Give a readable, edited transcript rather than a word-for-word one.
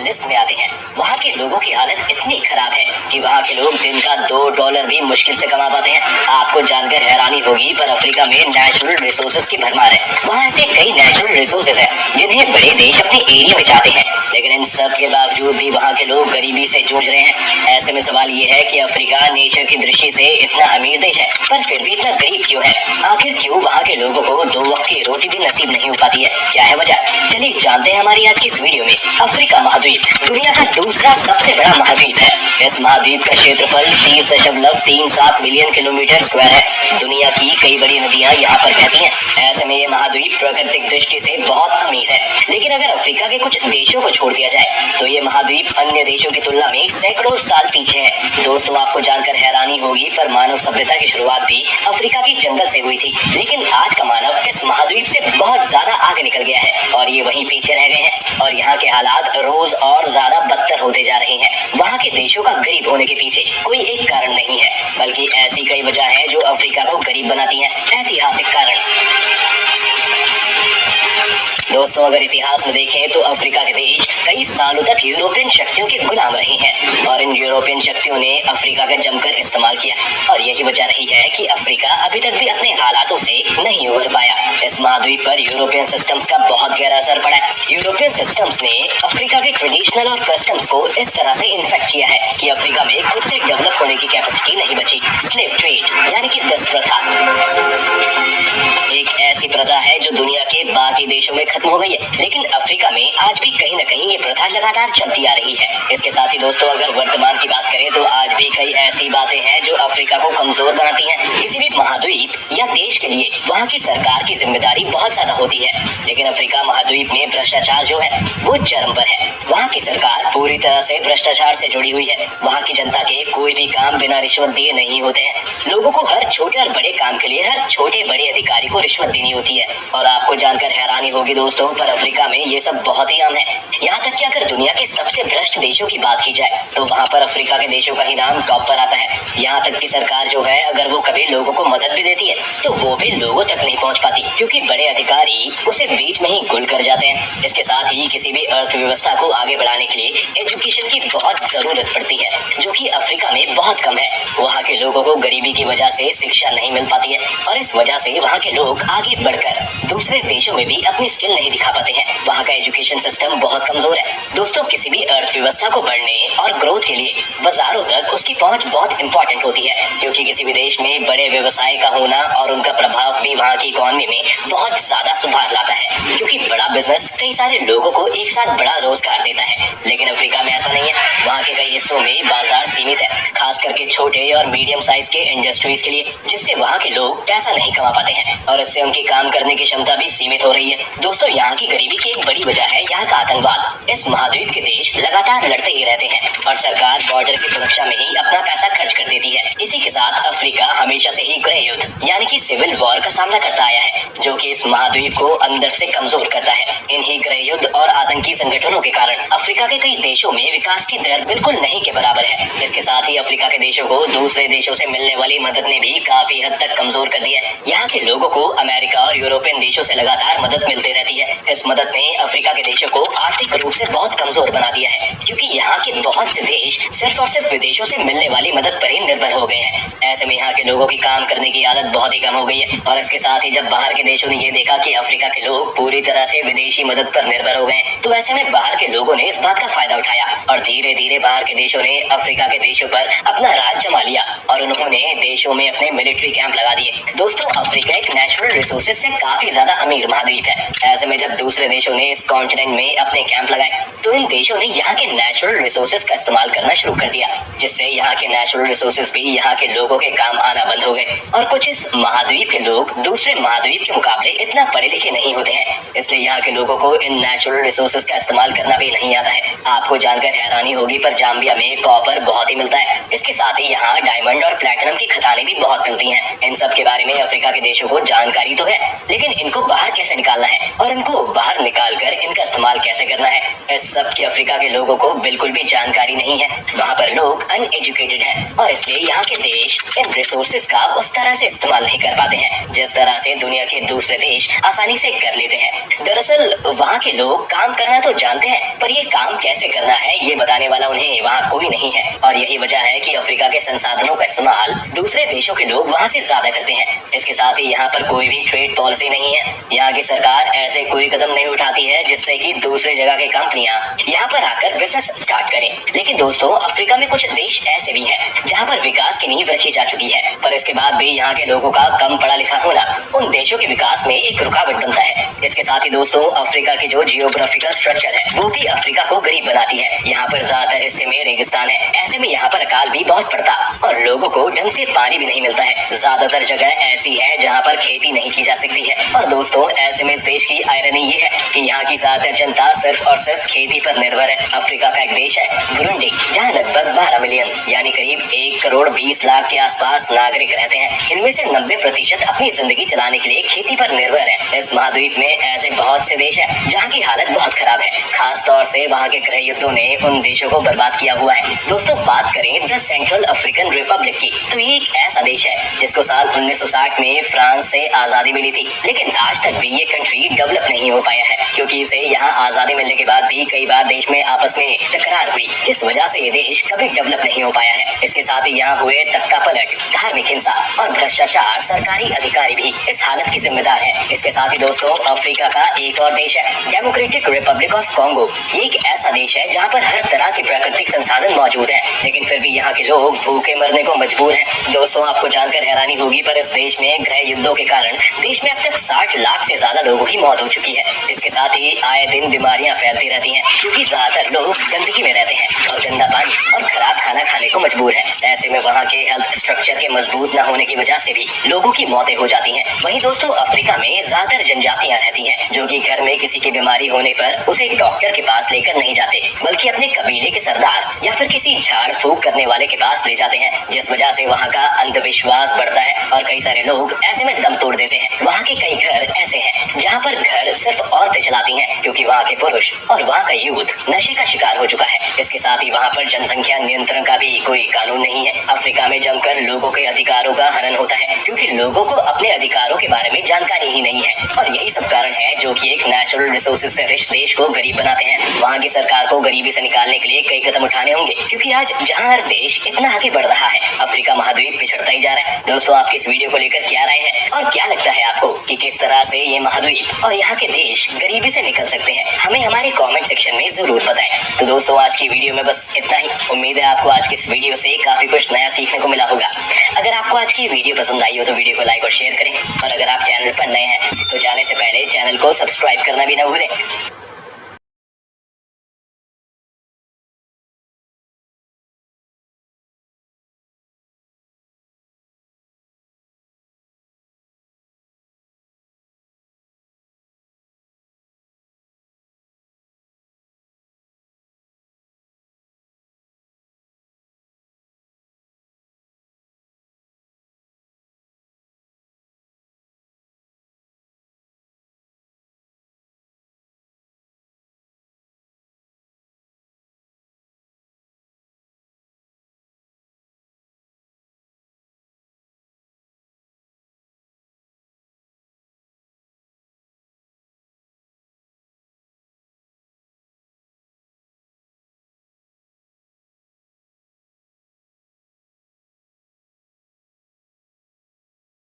List में आते हैं। वहाँ के लोगों की हालत इतनी खराब है कि वहाँ के लोग दिन का $2 भी मुश्किल से कमा पाते हैं। आपको जानकर हैरानी होगी, पर अफ्रीका में नेचुरल रिसोर्सेज की भरमार है। वहाँ ऐसे कई नेचुरल रिसोर्सेज हैं जिन्हें बड़े देश अपने एरिया में चाहते हैं, लेकिन इन सब के बावजूद भी वहाँ के लोग गरीबी से जूझ रहे हैं। ऐसे में सवाल ये है कि अफ्रीका नेचर की दृष्टि से इतना अमीर देश है, पर फिर भी इतना गरीब क्यों है? आखिर क्यों वहाँ के लोगों को 2 वक्त की रोटी भी नसीब नहीं हो पाती है? क्या है वजह? चलिए जानते हैं हमारी आज की इस वीडियो में। अफ्रीका महाद्वीप दुनिया का दूसरा सबसे बड़ा महाद्वीप है। इस महाद्वीप का क्षेत्रफल 30.37 मिलियन किलोमीटर स्क्वायर है। दुनिया की कई बड़ी नदियां यहाँ पर बहती हैं। ऐसे में ये महाद्वीप प्राकृतिक दृष्टि से बहुत अमीर है, लेकिन अगर अफ्रीका के कुछ देशों को छोड़ दिया जाए तो ये महाद्वीप अन्य देशों की तुलना में सैकड़ों साल पीछे है। दोस्तों, आपको जानकर हैरानी होगी, पर मानव सभ्यता की शुरुआत भी अफ्रीका के जंगल से हुई थी, लेकिन आज का मानव इस महाद्वीप से बहुत ज्यादा आगे निकल गया है और ये वहीं पीछे रह गए हैं और यहाँ के हालात रोज और ज्यादा बदतर होते जा रहे हैं। वहाँ के देशों का गरीब होने के पीछे कोई एक कारण नहीं है, बल्कि ऐसी कई वजह है जो अफ्रीका को गरीब बनाती है। ऐतिहासिक कारण। दोस्तों, अगर इतिहास में देखें तो अफ्रीका के देश कई सालों तक यूरोपियन शक्तियों के गुलाम रहे हैं और इन यूरोपियन शक्तियों ने अफ्रीका का जमकर इस्तेमाल किया और यही वजह रही है कि अफ्रीका अभी तक भी अपने हालातों से नहीं उभर पाया। इस महाद्वीप पर यूरोपियन सिस्टम्स का बहुत गहरा असर पड़ा है। यूरोपियन सिस्टम्स ने अफ्रीका के ट्रेडिशनल और कस्टम्स को इस तरह से इन्फेक्ट किया है कि अफ्रीका में खुद से डेवलप होने की कैपेसिटी नहीं बची। स्लेव ट्रेड यानी कि दस प्रथा एक ऐसी प्रथा है जो दुनिया के बाकी देशों में खत्म हो गई है, लेकिन अफ्रीका में आज भी कहीं न कहीं ये प्रथा लगातार चलती आ रही है। इसके साथ ही दोस्तों, अगर वर्तमान की बात करें तो आज भी कई ऐसी बातें हैं जो अफ्रीका को कमजोर बनाती हैं। किसी भी महाद्वीप या देश के लिए वहाँ की सरकार की जिम्मेदारी बहुत ज्यादा होती है, लेकिन अफ्रीका महाद्वीप में भ्रष्टाचार जो है वो चरम पर है। वहाँ की सरकार पूरी तरह से भ्रष्टाचार से जुड़ी हुई है। वहाँ की जनता के कोई भी काम बिना रिश्वत दिए नहीं होते हैं। लोगों को हर छोटे और बड़े काम के लिए हर छोटे बड़े अधिकारी को रिश्वत देनी होती है और आपको जानकर हैरानी होगी दोस्तों, पर अफ्रीका में ये सब बहुत ही आम है। यहाँ तक कि अगर दुनिया के सबसे भ्रष्ट देशों की बात की जाए तो वहाँ पर अफ्रीका के देशों का ही नाम टॉप पर आता है। यहाँ तक कि सरकार जो है, अगर वो कभी लोगों को मदद भी देती है तो वो भी लोगों तक नहीं पहुँच पाती, क्योंकि बड़े अधिकारी उसे बीच में ही गुल कर जाते हैं। इसके साथ ही किसी भी अर्थव्यवस्था को आगे बढ़ाने के लिए एजुकेशन की बहुत जरूरत पड़ती है, जो कि अफ्रीका में बहुत कम है। वहाँ के लोगों को गरीबी की वजह से शिक्षा नहीं मिल पाती है और इस वजह से वहाँ के लोग आगे बढ़कर दूसरे देशों में भी अपनी स्किल नहीं दिखा पाते हैं। वहाँ का एजुकेशन सिस्टम बहुत कमजोर है। दोस्तों, किसी भी अर्थव्यवस्था को बढ़ने और ग्रोथ के लिए बाजारों तक उसकी पहुंच बहुत इंपॉर्टेंट होती है, क्योंकि किसी भी देश में बड़े व्यवसाय का होना और उनका प्रभाव भी वहाँ की इकोनॉमी में बहुत ज्यादा सुधार लाता है, क्योंकि बड़ा बिजनेस कई सारे लोगों को एक साथ बड़ा रोजगार देता है। लेकिन अफ्रीका में ऐसा नहीं है। वहाँ के कई हिस्सों में बाजार सीमित है, खास करके छोटे और मीडियम साइज के इंडस्ट्रीज के लिए, जिससे वहाँ के लोग पैसा नहीं कमा पाते हैं और इससे उनकी काम करने की क्षमता भी सीमित हो रही है। दोस्तों, यहाँ की गरीबी की एक बड़ी वजह है यहाँ का आतंकवाद। इस महाद्वीप के देश लगातार लड़ते ही रहते हैं और सरकार बॉर्डर की सुरक्षा में ही अपना पैसा खर्च कर देती है। इसी के साथ अफ्रीका हमेशा से ही गृह युद्ध यानी कि सिविल वॉर का सामना करता आया है, जो कि इस महाद्वीप को अंदर से कमजोर करता है। इन्हीं गृह युद्ध और आतंकी संगठनों के कारण अफ्रीका के कई देशों में विकास की दर बिल्कुल नहीं के बराबर है। इसके साथ ही अफ्रीका के देशों को दूसरे देशों से मिलने वाली मदद ने भी काफी हद तक कमजोर कर दिया है। यहाँ के लोगों को अमेरिका और यूरोपियन देशों से लगातार मदद मिलती रहती है। इस मदद ने अफ्रीका के देशों को आर्थिक रूप से बहुत कमजोर बना दिया है, क्योंकि यहाँ के बहुत से देश सिर्फ और सिर्फ विदेशों से मिलने वाली मदद पर ही निर्भर हो गए हैं। ऐसे में यहाँ के लोगों की काम करने की आदत बहुत ही कम हो गई है और इसके साथ ही जब बाहर के देशों ने ये देखा कि अफ्रीका के लोग पूरी तरह से विदेशी मदद पर निर्भर हो गए, तो ऐसे में बाहर के लोगों ने इस बात का फायदा उठाया और धीरे धीरे बाहर के देशों ने अफ्रीका के देशों पर अपना राज जमा लिया और उन्होंने देशों में अपने मिलिट्री कैंप लगा दिए। दोस्तों, अफ्रीका एक नेचुरल रिसोर्सेज से काफी ज्यादा अमीर महाद्वीप है। ऐसे में जब दूसरे देशों ने इस कॉन्टिनेंट में अपने कैंप लगाए तो इन देशों ने यहाँ के नेचुरल रिसोर्सेज का इस्तेमाल करना शुरू कर दिया, जिससे यहाँ के नेचुरल रिसोर्सेज भी यहाँ के लोगों के काम आना बंद हो गए। और कुछ इस महाद्वीप के लोग दूसरे महाद्वीप के मुकाबले इतना पढ़े लिखे नहीं होते हैं, इसलिए यहाँ के लोगों को इन नेचुरल रिसोर्सेज का इस्तेमाल करना भी नहीं आता है। आपको जानकर हैरानी होगी, पर जाम्बिया में कॉपर बहुत ही मिलता है। इसके साथ ही यहाँ डायमंड और प्लेटिनम की खदानें भी बहुत मिलती हैं। इन सब के बारे में अफ्रीका के देशों को जानकारी तो है, लेकिन इनको बाहर कैसे निकालना है और इनको बाहर निकाल कर इनका इस्तेमाल कैसे करना है, इस सबके अफ्रीका के लोगों को बिल्कुल भी जानकारी नहीं है। वहाँ पर लोग अनएजुकेटेड हैं और इसलिए यहाँ के देश इन रिसोर्सेज का उस तरह से इस्तेमाल नहीं कर पाते हैं जिस तरह से दुनिया के दूसरे देश आसानी से कर लेते हैं। दरअसल वहाँ के लोग काम करना तो जानते हैं, पर ये काम कैसे करना है ये बताने वाला उन्हें वहाँ कोई नहीं है। और यही वजह है कि अफ्रीका के संसाधनों का इस्तेमाल दूसरे देशों के लोग वहाँ से ज्यादा करते हैं। इसके साथ ही यहाँ पर कोई भी ट्रेड पॉलिसी नहीं है। यहाँ की सरकार ऐसे कोई कदम नहीं उठाती है जिससे कि दूसरे जगह की कंपनियां यहाँ पर आकर बिजनेस स्टार्ट करें। लेकिन दोस्तों, अफ्रीका में कुछ देश ऐसे भी हैं जहाँ पर विकास की नींव रखी जा चुकी है, पर इसके बाद भी यहाँ के लोगों का कम पढ़ा लिखा होना उन देशों के विकास में एक रुकावट बनता है। इसके साथ ही दोस्तों, अफ्रीका की जो जियोग्राफिकल स्ट्रक्चर है वो भी अफ्रीका को गरीब बनाती है। यहाँ पर ज्यादातर हिस्से में रेगिस्तान है, ऐसे में यहाँ पर अकाल भी बहुत पड़ता और लोगों को ढंग से पानी भी नहीं मिलता है। ज्यादातर जगह ऐसी है जहाँ पर खेती नहीं की जा सकती है। और दोस्तों, ऐसे में इस देश की आयरनी ये है कि यहाँ की ज्यादातर जनता सिर्फ और सिर्फ खेती पर निर्भर है। अफ्रीका का एक देश है बुरुंडी, जहाँ लगभग 12 मिलियन यानी करीब 1 करोड़ 20 लाख के आसपास नागरिक रहते हैं। इनमें से 90% अपनी जिंदगी चलाने के लिए खेती पर निर्भर है। इस महाद्वीप में ऐसे बहुत से देश हैं जहाँ की हालत बहुत खराब है। खास तौर से वहाँ के गृह युद्धों ने उन देशों को बर्बाद किया हुआ है। दोस्तों, बात करें द सेंट्रल अफ्रीकन रिपब्लिक की, तो ये एक ऐसा देश है जिसको साल 1960 में फ्रांस से आजादी मिली थी, लेकिन आज तक भी ये कंट्री डेवलप नहीं हो पाया है क्योंकि इसे यहाँ आजादी मिलने के बाद भी कई बार देश में आपस में टकरार हुई, जिस वजह से ये देश कभी डेवलप नहीं हो पाया है। इसके साथ ही यहाँ हुए तख्ता पलट, धार्मिक हिंसा और भ्रष्टाचार सरकारी अधिकारी भी इस हालत की जिम्मेदार है। इसके साथ ही दोस्तों, अफ्रीका का एक और देश है डेमोक्रेटिक रिपब्लिक ऑफ कॉन्गो। ये एक ऐसा देश है जहाँ पर हर तरह के प्राकृतिक संसाधन मौजूद है, लेकिन फिर भी यहाँ के लोग भूखे मरने को मजबूर हैं। दोस्तों, आपको जानकर हैरानी होगी, पर इस देश में गृह युद्धों के कारण देश में अब तक 60 लाख से ज्यादा लोगों की मौत हो चुकी है। इसके साथ ही आए दिन बीमारियां फैलती रहती हैं क्योंकि ज्यादातर लोग गंदगी में रहते हैं और गंदा पानी और खराब खाना खाने को मजबूर है। ऐसे में वहाँ के हेल्थ स्ट्रक्चर के मजबूत न होने की वजह से भी लोगों की मौतें हो जाती हैं। वहीं दोस्तों, अफ्रीका में ज्यादातर जनजातियां रहती हैं जो कि घर में किसी की बीमारी होने पर उसे एक डॉक्टर के पास लेकर नहीं जाते, बल्कि अपने कबीले के सरदार या फिर किसी झाड़ फूक करने वाले के पास ले जाते हैं, जिस वजह से वहाँ का अंधविश्वास बढ़ता है और कई सारे लोग ऐसे में दम तोड़ देते हैं। वहाँ के कई घर ऐसे हैं जहाँ पर घर सिर्फ औरतें चलाती हैं क्योंकि वहाँ के पुरुष और वहाँ का यूथ नशे का शिकार हो चुका है। इसके साथ ही वहाँ पर जनसंख्या नियंत्रण का भी कोई कानून नहीं है। अफ्रीका में जमकर लोगों के अधिकारों का हनन होता है क्योंकि लोगों को अपने अधिकारों के बारे में जानकारी ही नहीं है और यही सब कारण है जो कि एक नेचुरल रिसोर्सेज से रिच देश को गरीब बनाते हैं। वहाँ की सरकार को गरीबी से निकालने के लिए कई कदम उठाने होंगे क्योंकि आज जहाँ हर देश इतना आगे बढ़ रहा है, अफ्रीका महाद्वीप पिछड़ता ही जा रहा है। दोस्तों, आपकी इस वीडियो को लेकर क्या राय है और क्या लगता है आपको कि किस तरह से ये महाद्वीप और यहाँ के देश गरीबी से निकल सकते हैं? हमें हमारे कमेंट सेक्शन में जरूर बताएं। तो दोस्तों, आज की वीडियो में बस इतना ही। उम्मीद है आपको आज की इस वीडियो से काफी कुछ नया सीखने को मिला होगा। अगर आपको आज की वीडियो पसंद आई हो तो वीडियो को लाइक और शेयर करें और अगर आप चैनल पर नए हैं तो जाने से पहले चैनल को सब्सक्राइब करना भी ना भूलें।